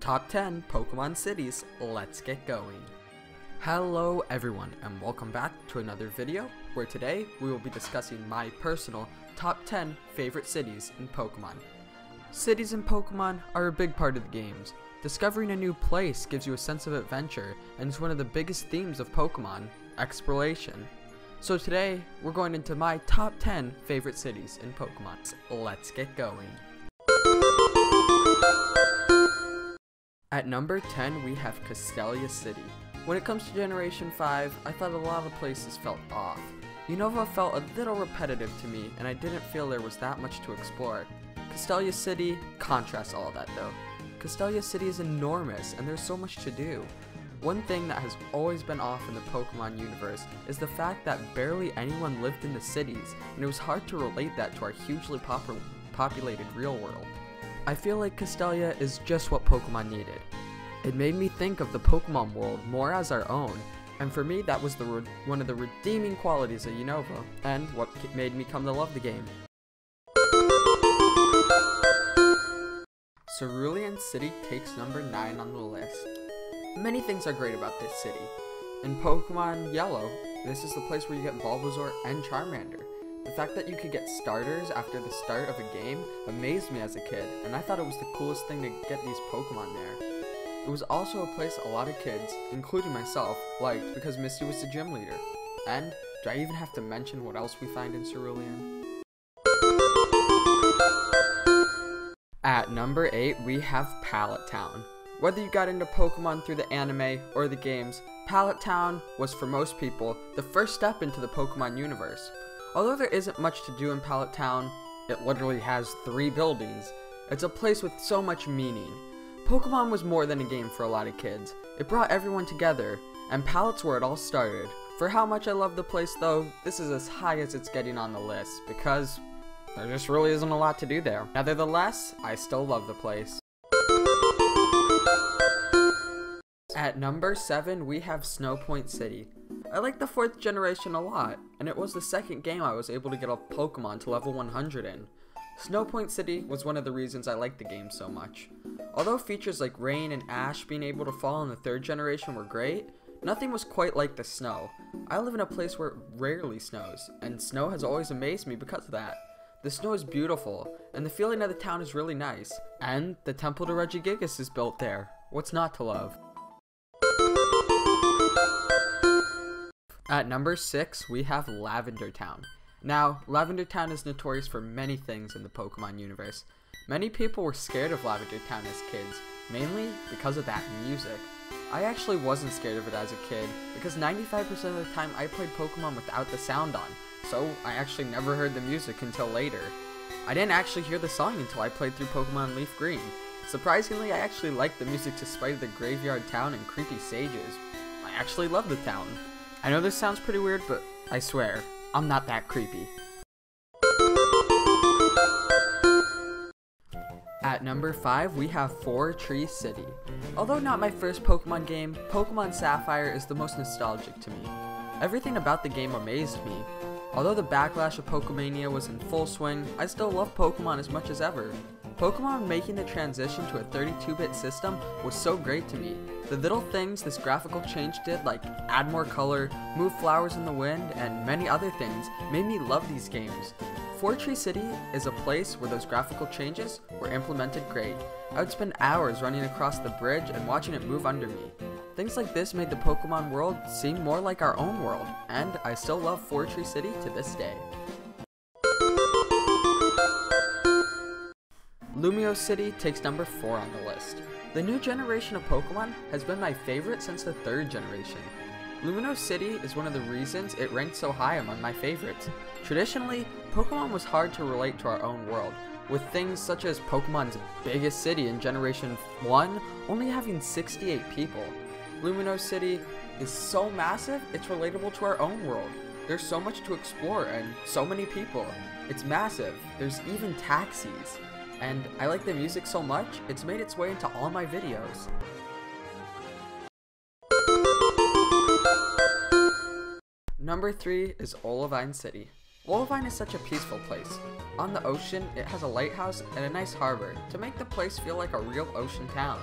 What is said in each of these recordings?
Top 10 Pokemon Cities, let's get going. Hello everyone and welcome back to another video where today we will be discussing my personal top 10 favorite cities in Pokemon. Cities in Pokemon are a big part of the games. Discovering a new place gives you a sense of adventure and is one of the biggest themes of Pokemon, exploration. So today we're going into my top 10 favorite cities in Pokemon. So let's get going. At number 10 we have Castellia City. When it comes to Generation 5, I thought a lot of places felt off. Unova felt a little repetitive to me and I didn't feel there was that much to explore. Castellia City contrasts all that though. Castellia City is enormous and there's so much to do. One thing that has always been off in the Pokemon universe is the fact that barely anyone lived in the cities, and it was hard to relate that to our hugely populated real world. I feel like Castellia is just what Pokemon needed. It made me think of the Pokemon world more as our own, and for me that was one of the redeeming qualities of Unova, and what made me come to love the game. Cerulean City takes number 9 on the list. Many things are great about this city. In Pokemon Yellow, this is the place where you get Bulbasaur and Charmander. The fact that you could get starters after the start of a game amazed me as a kid, and I thought it was the coolest thing to get these Pokemon there. It was also a place a lot of kids, including myself, liked because Misty was the gym leader. And do I even have to mention what else we find in Cerulean? At number 8 we have Pallet Town. Whether you got into Pokemon through the anime or the games, Pallet Town was for most people the first step into the Pokemon universe. Although there isn't much to do in Pallet Town, it literally has 3 buildings. It's a place with so much meaning. Pokemon was more than a game for a lot of kids. It brought everyone together, and Pallet's where it all started. For how much I love the place though, this is as high as it's getting on the list, because there just really isn't a lot to do there. Nevertheless, I still love the place. At number 7 we have Snowpoint City. I like the 4th generation a lot, and it was the second game I was able to get a Pokemon to level 100 in. Snowpoint City was one of the reasons I liked the game so much. Although features like rain and ash being able to fall in the 3rd generation were great, nothing was quite like the snow. I live in a place where it rarely snows, and snow has always amazed me because of that. The snow is beautiful, and the feeling of the town is really nice, and the temple to Regigigas is built there. What's not to love? At number 6 we have Lavender Town. Now, Lavender Town is notorious for many things in the Pokemon universe. Many people were scared of Lavender Town as kids, mainly because of that music. I actually wasn't scared of it as a kid, because 95% of the time I played Pokemon without the sound on, so I actually never heard the music until later. I didn't actually hear the song until I played through Pokemon Leaf Green. Surprisingly, I actually liked the music despite the graveyard town and creepy sages. I actually love the town. I know this sounds pretty weird, but I swear, I'm not that creepy. At number 5 we have Fortree City. Although not my first Pokemon game, Pokemon Sapphire is the most nostalgic to me. Everything about the game amazed me. Although the backlash of Pokemania was in full swing, I still love Pokemon as much as ever. Pokemon making the transition to a 32-bit system was so great to me. The little things this graphical change did, like add more color, move flowers in the wind, and many other things, made me love these games. Fortree City is a place where those graphical changes were implemented great. I would spend hours running across the bridge and watching it move under me. Things like this made the Pokemon world seem more like our own world, and I still love Fortree City to this day. Lumos City takes number 4 on the list. The new generation of Pokemon has been my favorite since the 3rd generation. Lumos City is one of the reasons it ranked so high among my favorites. Traditionally, Pokemon was hard to relate to our own world, with things such as Pokemon's biggest city in Generation 1 only having 68 people. Lumos City is so massive, it's relatable to our own world. There's so much to explore and so many people. It's massive. There's even taxis. And I like the music so much, it's made its way into all my videos. Number 3 is Olivine City. Olivine is such a peaceful place. On the ocean, it has a lighthouse and a nice harbor to make the place feel like a real ocean town.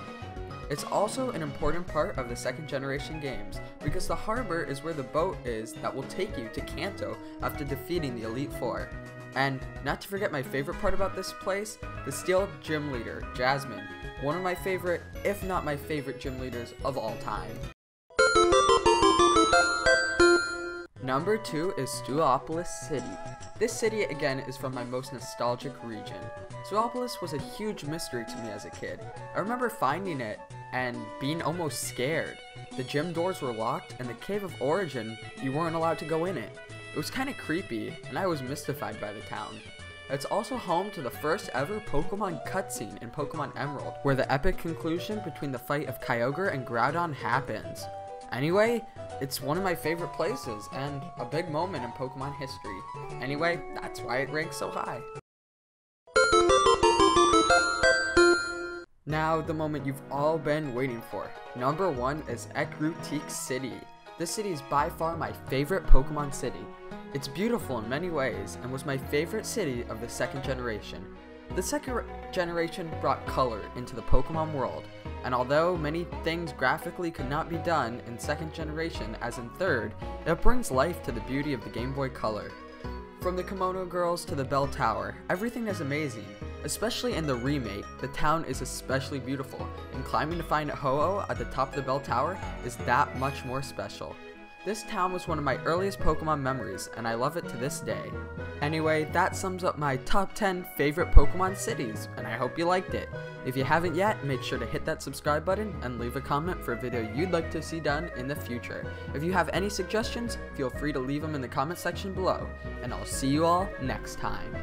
It's also an important part of the second generation games, because the harbor is where the boat is that will take you to Kanto after defeating the Elite Four. And not to forget my favorite part about this place, the steel gym leader, Jasmine, one of my favorite, if not my favorite gym leaders of all time. Number 2 is Pseudopolis City. This city again is from my most nostalgic region. Pseudopolis was a huge mystery to me as a kid. I remember finding it and being almost scared. The gym doors were locked and the Cave of Origin, you weren't allowed to go in it. It was kinda creepy and I was mystified by the town. It's also home to the first ever Pokemon cutscene in Pokemon Emerald, where the epic conclusion between the fight of Kyogre and Groudon happens. Anyway, it's one of my favorite places and a big moment in Pokemon history. Anyway, that's why it ranks so high. Now, the moment you've all been waiting for. Number 1 is Ecruteak City. This city is by far my favorite Pokemon city. It's beautiful in many ways and was my favorite city of the second generation. The second generation brought color into the Pokemon world, and although many things graphically could not be done in second generation as in third, it brings life to the beauty of the Game Boy Color. From the Kimono Girls to the Bell Tower, everything is amazing. Especially in the remake, the town is especially beautiful, and climbing to find Ho-Oh at the top of the Bell Tower is that much more special. This town was one of my earliest Pokemon memories, and I love it to this day. Anyway, that sums up my top 10 favorite Pokemon cities, and I hope you liked it. If you haven't yet, make sure to hit that subscribe button and leave a comment for a video you'd like to see done in the future. If you have any suggestions, feel free to leave them in the comment section below, and I'll see you all next time.